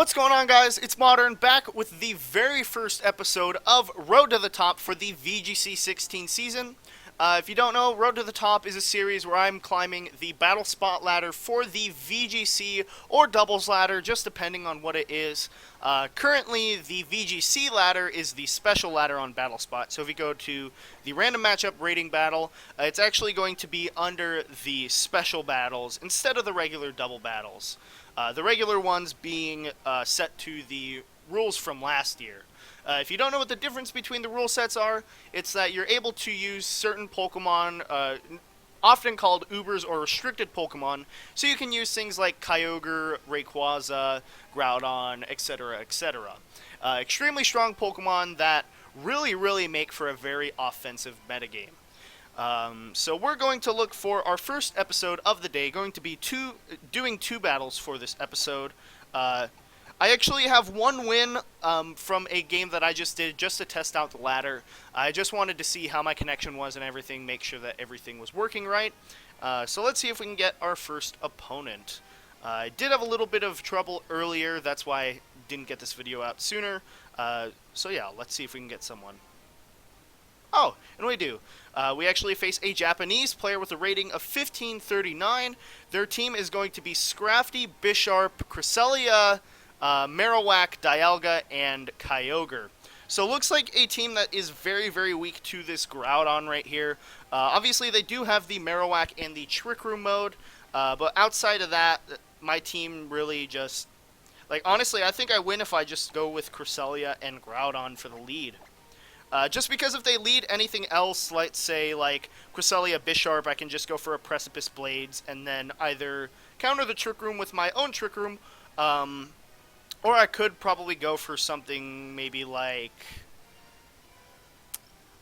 What's going on, guys? It's Modern, back with the very first episode of Road to the Top for the VGC 16 season. If you don't know, Road to the Top is a series where I'm climbing the battlespot ladder for the VGC or doubles ladder, just depending on what it is. Currently, the VGC ladder is the special ladder on battlespot, so if you go to the random matchup rating battle, it's actually going to be under the special battles instead of the regular double battles. The regular ones being set to the rules from last year. If you don't know what the difference between the rule sets are, it's that you're able to use certain Pokemon, often called Ubers or restricted Pokemon, so you can use things like Kyogre, Rayquaza, Groudon, etc., etc. Extremely strong Pokemon that really make for a very offensive metagame. So we're going to look for our first episode of the day, going to be doing two battles for this episode. I actually have one win from a game that I just did just to test out the ladder. I just wanted to see how my connection was and everything, make sure that everything was working right. So let's see if we can get our first opponent. I did have a little bit of trouble earlier, that's why I didn't get this video out sooner. So yeah, let's see if we can get someone. Oh, and we do. We actually face a Japanese player with a rating of 1539. Their team is going to be Scrafty, Bisharp, Cresselia, Marowak, Dialga, and Kyogre. So it looks like a team that is very weak to this Groudon right here. Obviously, they do have the Marowak and the Trick Room mode, but outside of that, my team really just... Like, honestly, I think I win if I just go with Cresselia and Groudon for the lead. Just because if they lead anything else, let's say like Cresselia, Bisharp, I can just go for a Precipice Blades and then either counter the Trick Room with my own Trick Room, or I could probably go for something maybe like...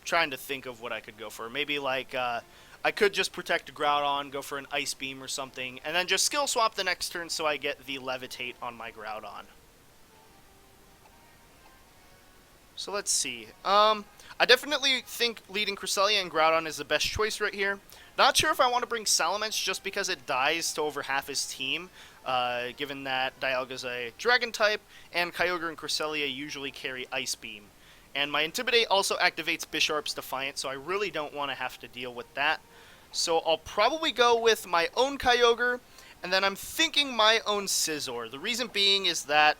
trying to think of what I could go for. Maybe like, I could just protect Groudon, go for an Ice Beam or something, and then just skill swap the next turn so I get the Levitate on my Groudon. So let's see. I definitely think leading Cresselia and Groudon is the best choice right here. Not sure if I want to bring Salamence just because it dies to over half his team, given that Dialga's a Dragon type, and Kyogre and Cresselia usually carry Ice Beam. And my Intimidate also activates Bisharp's Defiance, so I really don't want to have to deal with that. So I'll probably go with my own Kyogre, and then I'm thinking my own Scizor. The reason being is that...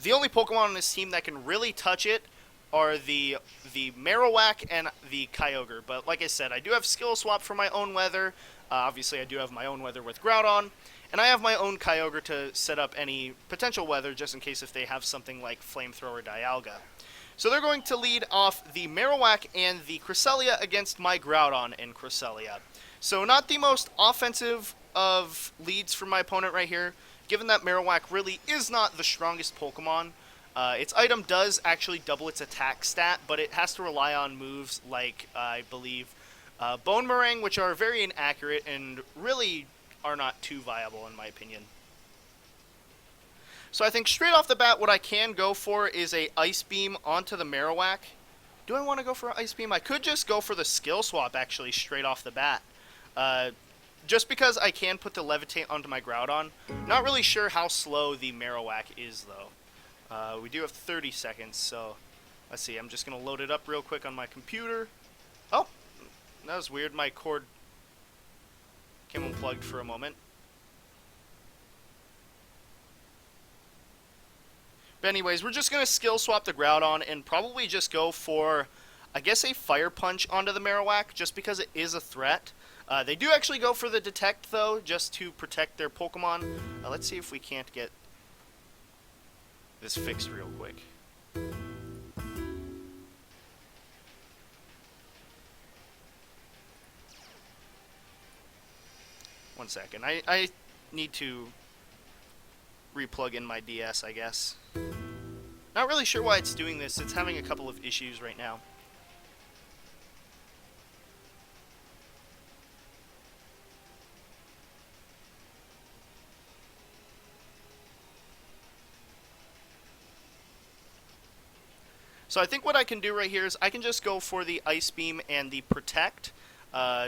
the only Pokemon on this team that can really touch it are the Marowak and the Kyogre. But like I said, I do have Skill Swap for my own weather. Obviously, I do have my own weather with Groudon. And I have my own Kyogre to set up any potential weather just in case if they have something like Flamethrower Dialga. So they're going to lead off the Marowak and the Cresselia against my Groudon and Cresselia. So not the most offensive of leads for my opponent right here, given that Marowak really is not the strongest Pokemon. Its item does actually double its attack stat, but it has to rely on moves like, I believe, Bone Meringue, which are very inaccurate and really are not too viable in my opinion. So I think straight off the bat what I can go for is a Ice Beam onto the Marowak. Do I want to go for an Ice Beam? I could just go for the Skill Swap actually straight off the bat. Just because I can put the Levitate onto my Groudon. Not really sure how slow the Marowak is, though. We do have 30 seconds, so... Let's see, I'm just going to load it up real quick on my computer. Oh! That was weird. My cord came unplugged for a moment. But anyways, we're just going to skill swap the Groudon and probably just go for, I guess, a Fire Punch onto the Marowak, just because it is a threat. They do actually go for the Detect, though, just to protect their Pokemon. Let's see if we can't get this fixed real quick. One second. I need to replug in my DS, I guess. Not really sure why it's doing this. It's having a couple of issues right now. So I think what I can do right here is I can just go for the Ice Beam and the Protect.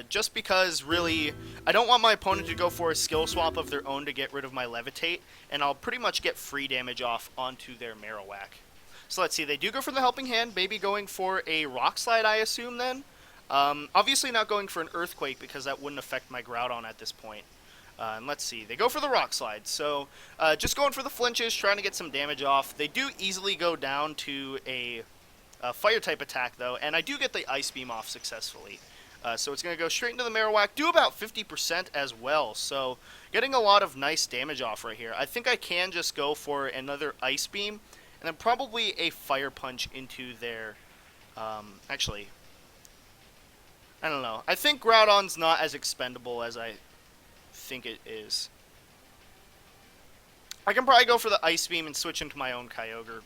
Just because, really, I don't want my opponent to go for a skill swap of their own to get rid of my Levitate, and I'll pretty much get free damage off onto their Marowak. So let's see, they do go for the Helping Hand, maybe going for a Rock Slide, I assume, then. Obviously not going for an Earthquake, because that wouldn't affect my Groudon at this point. And let's see, they go for the Rock Slide, so just going for the flinches, trying to get some damage off. They do easily go down to a Fire-type attack, though, and I do get the Ice Beam off successfully. So it's going to go straight into the Marowak, do about 50% as well, so getting a lot of nice damage off right here. I think I can just go for another Ice Beam, and then probably a Fire Punch into their... actually, I don't know. I think Groudon's not as expendable as I think it is. I can probably go for the Ice Beam and switch into my own Kyogre.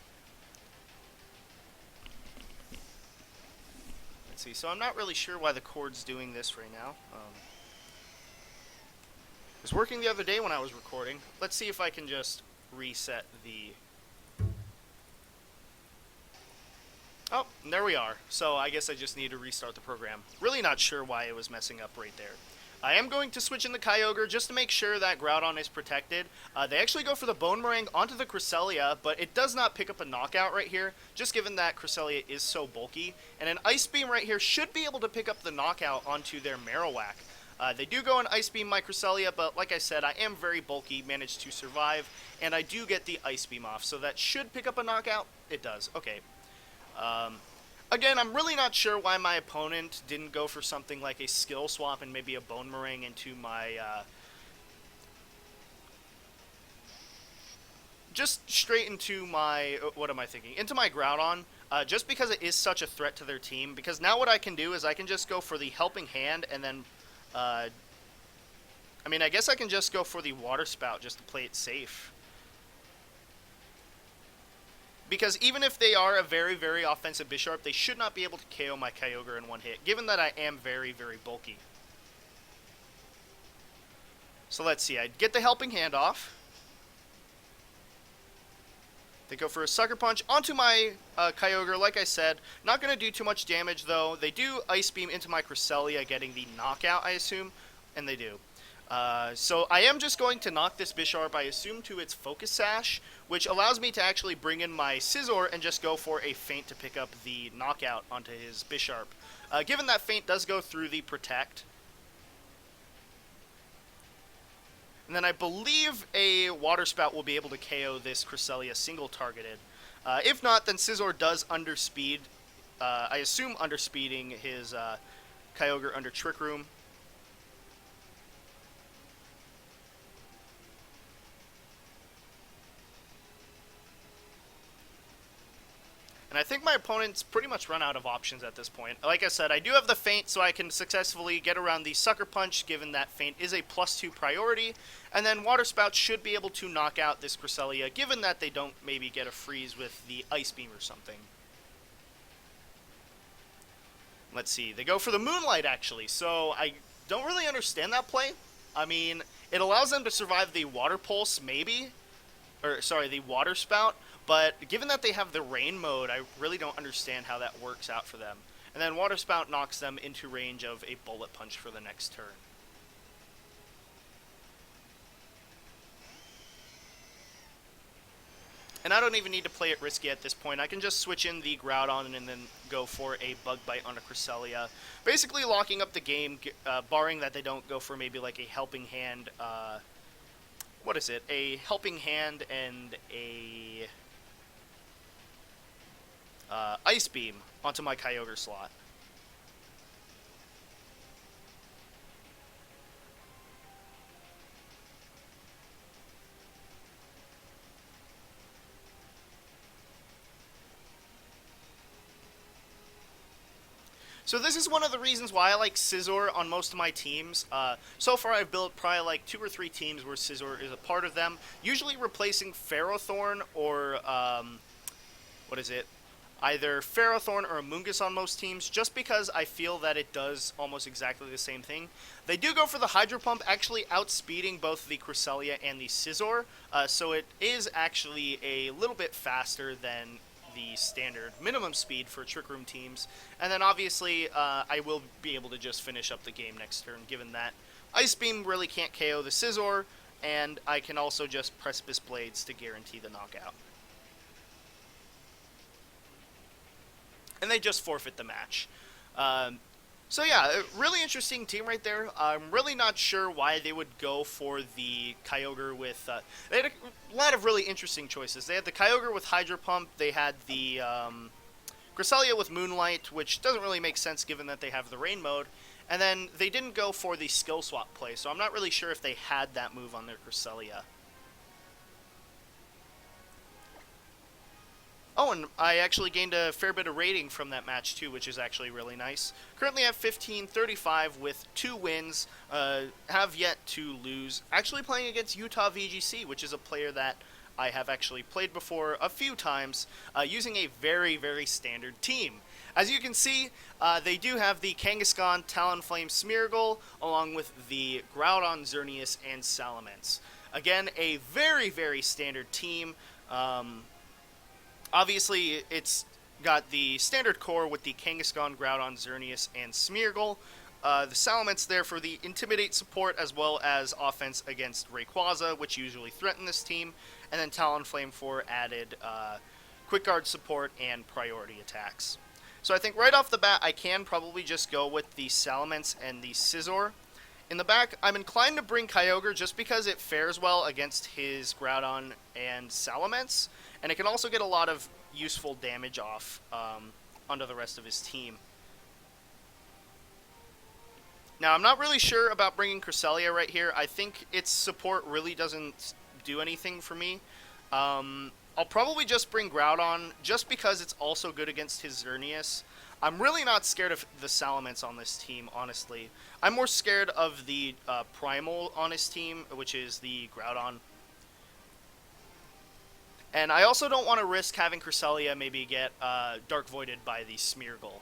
Let's see, so I'm not really sure why the cord's doing this right now. It was working the other day when I was recording. Let's see if I can just reset the... Oh, there we are. So I guess I just need to restart the program. Really not sure why it was messing up right there. I am going to switch in the Kyogre just to make sure that Groudon is protected. They actually go for the Bone Meringue onto the Cresselia, but it does not pick up a knockout right here, just given that Cresselia is so bulky. And an Ice Beam right here should be able to pick up the knockout onto their Marowak. They do go and Ice Beam my Cresselia, but like I said, I am very bulky, managed to survive, and I do get the Ice Beam off, so that should pick up a knockout. It does. Okay. Again, I'm really not sure why my opponent didn't go for something like a skill swap and maybe a Bone Meringue into my, just straight into my, what am I thinking? Into my Groudon, just because it is such a threat to their team. Because now what I can do is I can just go for the Helping Hand and then, I mean, I guess I can just go for the Water Spout just to play it safe. Because even if they are a very, very offensive Bisharp, they should not be able to KO my Kyogre in one hit, given that I am very, very bulky. So let's see, I'd get the Helping Hand off. They go for a Sucker Punch onto my Kyogre, like I said. Not going to do too much damage, though. They do Ice Beam into my Cresselia, getting the knockout, I assume, and they do. So I am just going to knock this Bisharp, I assume, to its Focus Sash, which allows me to actually bring in my Scizor and just go for a Feint to pick up the knockout onto his Bisharp. Given that Feint does go through the Protect. And then I believe a Water Spout will be able to KO this Cresselia single-targeted. If not, then Scizor does underspeed, I assume underspeeding his Kyogre under Trick Room. And I think my opponent's pretty much run out of options at this point. Like I said, I do have the Feint, so I can successfully get around the Sucker Punch, given that Feint is a +2 priority. And then Water Spout should be able to knock out this Cresselia, given that they don't maybe get a freeze with the Ice Beam or something. Let's see, they go for the Moonlight, actually, so I don't really understand that play. I mean, it allows them to survive the Water Pulse, maybe, or sorry, the Water Spout, but given that they have the Rain mode, I really don't understand how that works out for them. And then Water Spout knocks them into range of a Bullet Punch for the next turn. And I don't even need to play it risky at this point. I can just switch in the Groudon and then go for a Bug Bite on a Cresselia. Basically locking up the game, barring that they don't go for maybe like a Helping Hand, what is it? A Helping Hand and a Ice Beam onto my Kyogre slot. So this is one of the reasons why I like Scizor on most of my teams. So far I've built probably like 2 or 3 teams where Scizor is a part of them, usually replacing Ferrothorn or, what is it? Either Ferrothorn or Amoonguss on most teams, just because I feel that it does almost exactly the same thing. They do go for the Hydro Pump, actually outspeeding both the Cresselia and the Scizor, so it is actually a little bit faster than the standard minimum speed for Trick Room teams. And then obviously I will be able to just finish up the game next turn, given that Ice Beam really can't KO the Scizor, and I can also just Precipice Blades to guarantee the knockout. And they just forfeit the match. So yeah, a really interesting team right there. I'm really not sure why they would go for the Kyogre with... they had a lot of really interesting choices. They had the Kyogre with Hydro Pump, they had the Cresselia with Moonlight, which doesn't really make sense given that they have the Rain mode, and then they didn't go for the skill swap play, so I'm not really sure if they had that move on their Cresselia. Oh, and I actually gained a fair bit of rating from that match, too, which is actually really nice. Currently at 1535 with 2 wins, have yet to lose. Actually playing against Utah VGC, which is a player that I have actually played before a few times, using a very, very standard team. As you can see, they do have the Kangaskhan, Talonflame, Smeargle, along with the Groudon, Xerneas, and Salamence. Again, a very, very standard team. Obviously, it's got the standard core with the Kangaskhan, Groudon, Xerneas, and Smeargle. The Salamence there for the Intimidate support, as well as offense against Rayquaza, which usually threaten this team. And then Talonflame for added Quick Guard support and priority attacks. So I think right off the bat, I can probably just go with the Salamence and the Scizor. In the back, I'm inclined to bring Kyogre just because it fares well against his Groudon and Salamence, and it can also get a lot of useful damage off onto the rest of his team. Now, I'm not really sure about bringing Cresselia right here. I think its support really doesn't do anything for me. I'll probably just bring Groudon just because it's also good against his Xerneas. I'm really not scared of the Salamence on this team, honestly. I'm more scared of the Primal on his team, which is the Groudon. And I also don't want to risk having Cresselia maybe get Dark Voided by the Smeargle.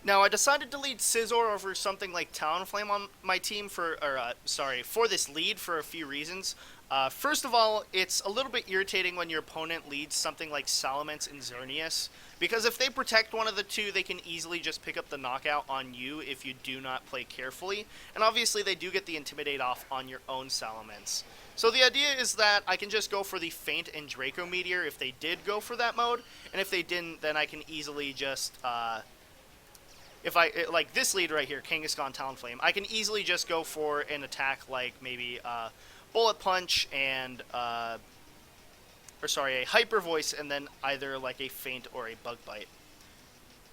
Now, I decided to lead Scizor over something like Talonflame on my team for this lead for a few reasons. First of all, it's a little bit irritating when your opponent leads something like Salamence and Xerneas, because if they protect one of the two, they can easily just pick up the knockout on you if you do not play carefully, and obviously they do get the Intimidate off on your own Salamence. So the idea is that I can just go for the Feint and Draco Meteor if they did go for that mode, and if they didn't, then I can easily just... if I, like this lead right here, Kangaskhan, Talonflame, I can easily just go for an attack like maybe Bullet Punch and, a Hyper Voice, and then either like a Feint or a Bug Bite.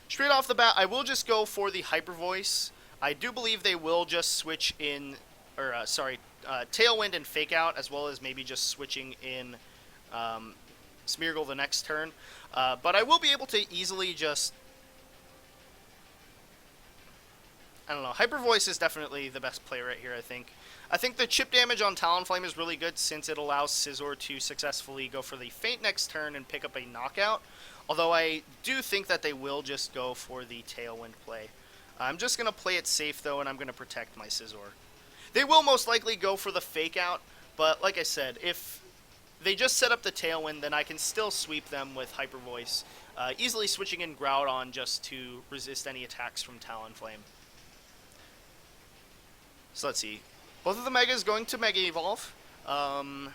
Straight off the bat, I will just go for the Hyper Voice. I do believe they will just switch in, Tailwind and Fake Out, as well as maybe just switching in Smeargle the next turn. But I will be able to easily just... I don't know. Hyper Voice is definitely the best play right here, I think. I think the chip damage on Talonflame is really good since it allows Scizor to successfully go for the Feint next turn and pick up a knockout. Although I do think that they will just go for the Tailwind play. I'm just going to play it safe, though, and I'm going to protect my Scizor. They will most likely go for the Fake Out, but like I said, if they just set up the Tailwind, then I can still sweep them with Hyper Voice, easily switching in Groudon just to resist any attacks from Talonflame. So let's see. Both of the Megas going to Mega Evolve. I'm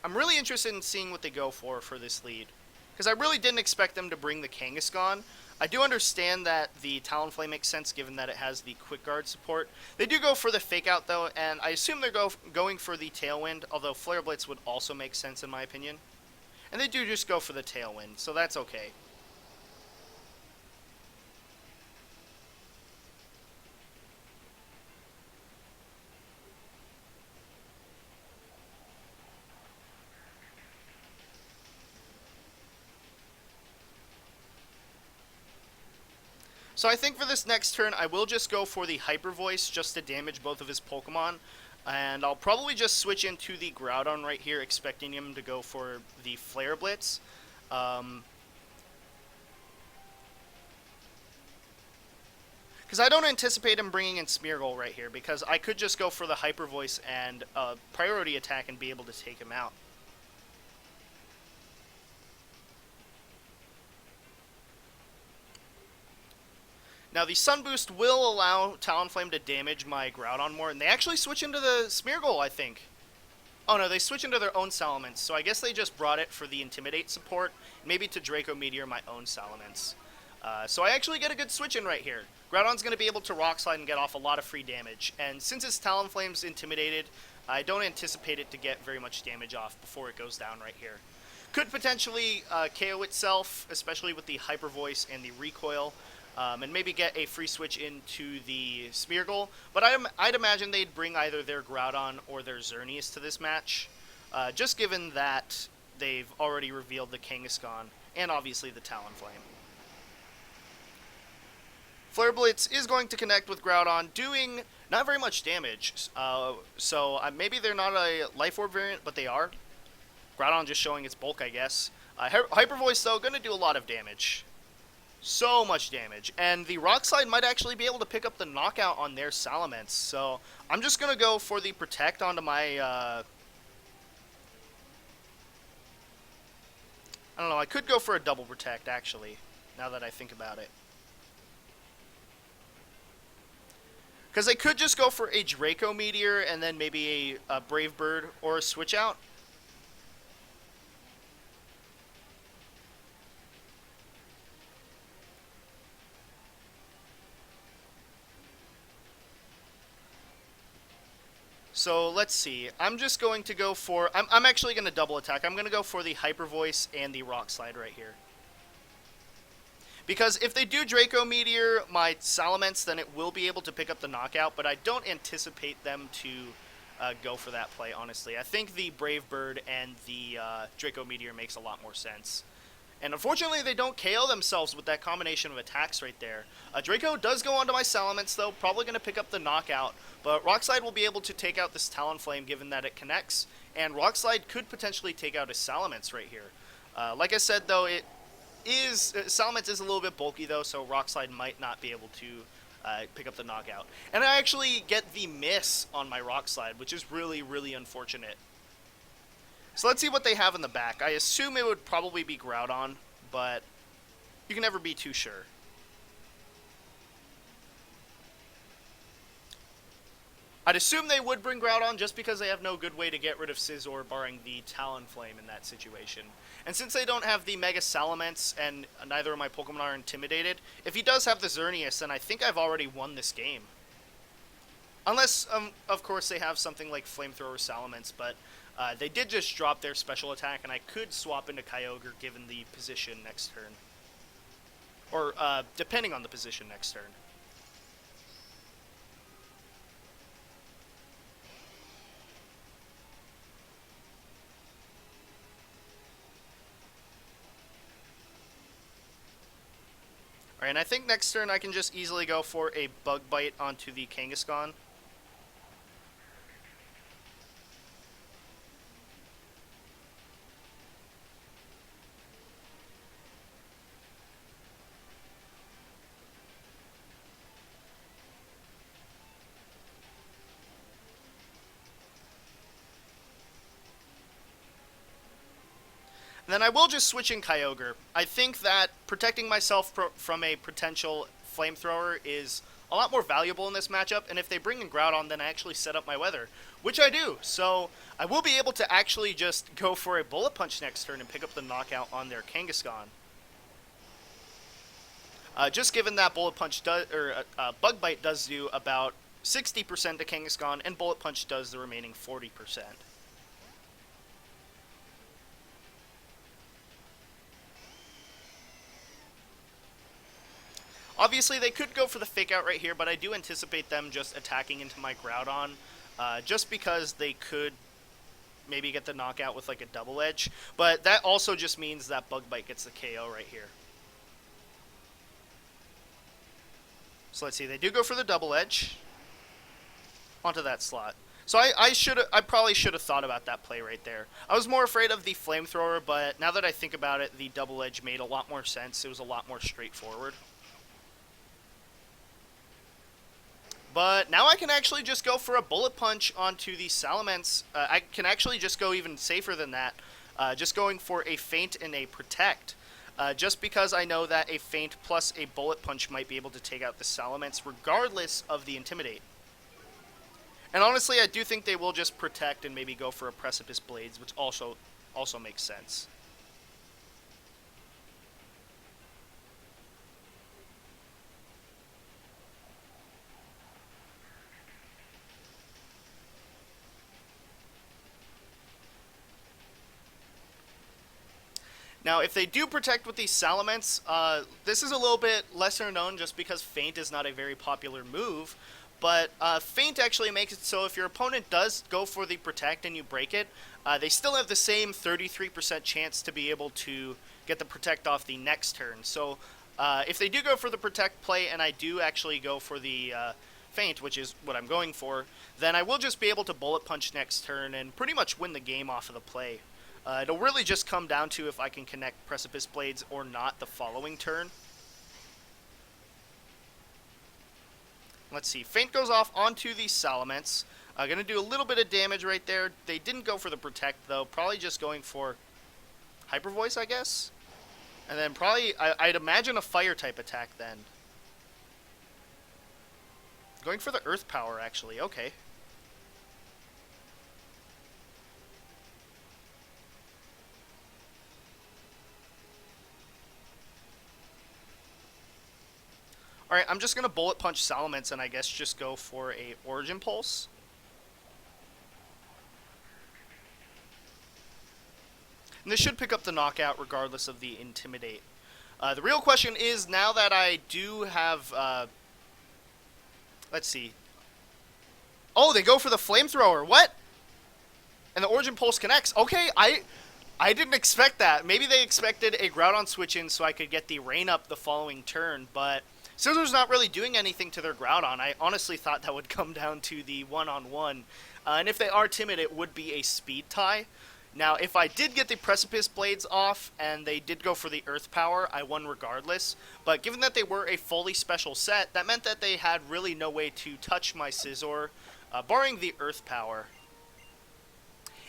really interested in seeing what they go for this lead, because I really didn't expect them to bring the Kangaskhan. I do understand that the Talonflame makes sense given that it has the Quick Guard support. They do go for the Fake Out though, and I assume they're going for the Tailwind, although Flare Blitz would also make sense in my opinion. And they do just go for the Tailwind, so that's okay. So I think for this next turn, I will just go for the Hyper Voice just to damage both of his Pokemon. And I'll probably just switch into the Groudon right here, expecting him to go for the Flare Blitz. Because I don't anticipate him bringing in Smeargle right here, because I could just go for the Hyper Voice and priority attack and be able to take him out. Now, the Sun Boost will allow Talonflame to damage my Groudon more, and they actually switch into the Smeargle, I think. Oh no, they switch into their own Salamence, so I guess they just brought it for the Intimidate support, maybe to Draco Meteor my own Salamence. So I actually get a good switch in right here. Groudon's going to be able to Rock Slide and get off a lot of free damage, and since its Talonflame's intimidated, I don't anticipate it to get very much damage off before it goes down right here. Could potentially KO itself, especially with the Hyper Voice and the Recoil, and maybe get a free switch into the Smeargle, but I'd imagine they'd bring either their Groudon or their Xerneas to this match, just given that they've already revealed the Kangaskhan and obviously the Talonflame. Flare Blitz is going to connect with Groudon, doing not very much damage. So maybe they're not a Life Orb variant, but they are. Groudon just showing its bulk, I guess. Hyper Voice, though, going to do a lot of damage. So much damage. And the Rock Slide might actually be able to pick up the knockout on their Salamence. So I'm just going to go for the Protect onto my... I don't know, I could go for a double Protect, actually, now that I think about it. Because I could just go for a Draco Meteor and then maybe a Brave Bird or a Switch Out. So let's see. I'm just going to go for... I'm actually going to double attack. I'm going to go for the Hyper Voice and the Rock Slide right here. Because if they do Draco Meteor my Salamence, then it will be able to pick up the knockout, but I don't anticipate them to go for that play, honestly. I think the Brave Bird and the Draco Meteor makes a lot more sense. And unfortunately, they don't KO themselves with that combination of attacks right there. Draco does go onto my Salamence, though, probably going to pick up the knockout, but Rock Slide will be able to take out this Talonflame given that it connects, and Rock Slide could potentially take out his Salamence right here. Like I said, though, Salamence is a little bit bulky, though, so Rock Slide might not be able to pick up the knockout. And I actually get the miss on my Rock Slide, which is really, really unfortunate. So let's see what they have in the back. I assume it would probably be Groudon, but you can never be too sure. I'd assume they would bring Groudon just because they have no good way to get rid of Scizor barring the Talonflame in that situation. And since they don't have the Mega Salamence and neither of my Pokemon are intimidated, if he does have the Xerneas, then I think I've already won this game. Unless, of course, they have something like Flamethrower Salamence, but they did just drop their special attack, and I could swap into Kyogre given the position next turn. Or, depending on the position next turn. Alright, and I think next turn I can just easily go for a Bug Bite onto the Kangaskhan. And then I will just switch in Kyogre. I think that protecting myself from a potential Flamethrower is a lot more valuable in this matchup, and if they bring in Groudon, then I actually set up my weather, which I do. So I will be able to actually just go for a Bullet Punch next turn and pick up the knockout on their Kangaskhan. Just given that Bullet Punch does, or Bug Bite does do about 60% to Kangaskhan, and Bullet Punch does the remaining 40%. Obviously, they could go for the Fake Out right here, but I do anticipate them just attacking into my Groudon, just because they could maybe get the knockout with like a Double Edge, but that also just means that Bug Bite gets the KO right here. So let's see, they do go for the Double Edge onto that slot. So I probably should have thought about that play right there. I was more afraid of the Flamethrower, but now that I think about it, the Double Edge made a lot more sense. It was a lot more straightforward. But now I can actually just go for a Bullet Punch onto the Salamence. I can actually just go even safer than that. Just going for a Feint and a Protect. Just because I know that a Feint plus a Bullet Punch might be able to take out the Salamence regardless of the Intimidate. And honestly, I do think they will just Protect and maybe go for a Precipice Blades, which also makes sense. Now, if they do Protect with these Salamence, this is a little bit lesser known just because Feint is not a very popular move, but Feint actually makes it so if your opponent does go for the Protect and you break it, they still have the same 33% chance to be able to get the Protect off the next turn. So if they do go for the Protect play and I do actually go for the Feint, which is what I'm going for, then I will just be able to Bullet Punch next turn and pretty much win the game off of the play. It'll really just come down to if I can connect Precipice Blades or not the following turn. Let's see. Feint goes off onto the Salamence. Going to do a little bit of damage right there. They didn't go for the Protect, though. Probably just going for Hyper Voice, I guess. And then probably, I'd imagine a Fire-type attack then. Going for the Earth Power, actually. Okay. Alright, I'm just going to Bullet Punch Salamence and I guess just go for a Origin Pulse. And this should pick up the knockout regardless of the Intimidate. The real question is, now that I do have... let's see. Oh, they go for the Flamethrower. What? And the Origin Pulse connects. Okay, I didn't expect that. Maybe they expected a Groudon switch in so I could get the Rain Up the following turn, but... Scizor's not really doing anything to their Groudon. I honestly thought that would come down to the one-on-one. And if they are timid, it would be a speed tie. Now, if I did get the Precipice Blades off and they did go for the Earth Power, I won regardless. But given that they were a fully special set, that meant that they had really no way to touch my Scizor, barring the Earth Power.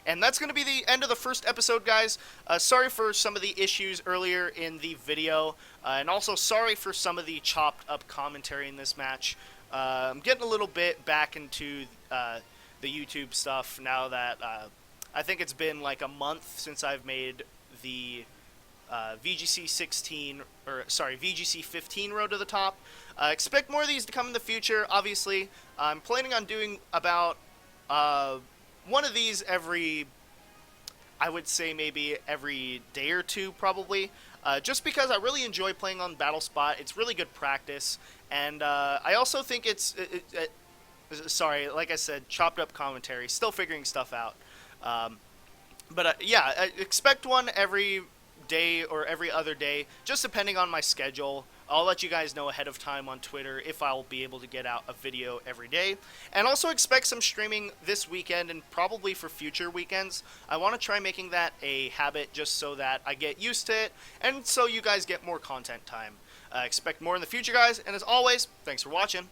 And that's going to be the end of the first episode, guys. Sorry for some of the issues earlier in the video, and also sorry for some of the chopped up commentary in this match. I'm getting a little bit back into the YouTube stuff now that I think it's been like a month since I've made the VGC 16, or sorry, VGC 15 Road to the Top. Expect more of these to come in the future, obviously. I'm planning on doing about... one of these every, I would say maybe every day or two probably, just because I really enjoy playing on BattleSpot. It's really good practice, and I also think it's, sorry, like I said, chopped up commentary, still figuring stuff out. Yeah, I expect one every day or every other day, just depending on my schedule. I'll let you guys know ahead of time on Twitter if I'll be able to get out a video every day. And also expect some streaming this weekend and probably for future weekends. I want to try making that a habit just so that I get used to it and so you guys get more content time. Expect more in the future, guys. And as always, thanks for watching.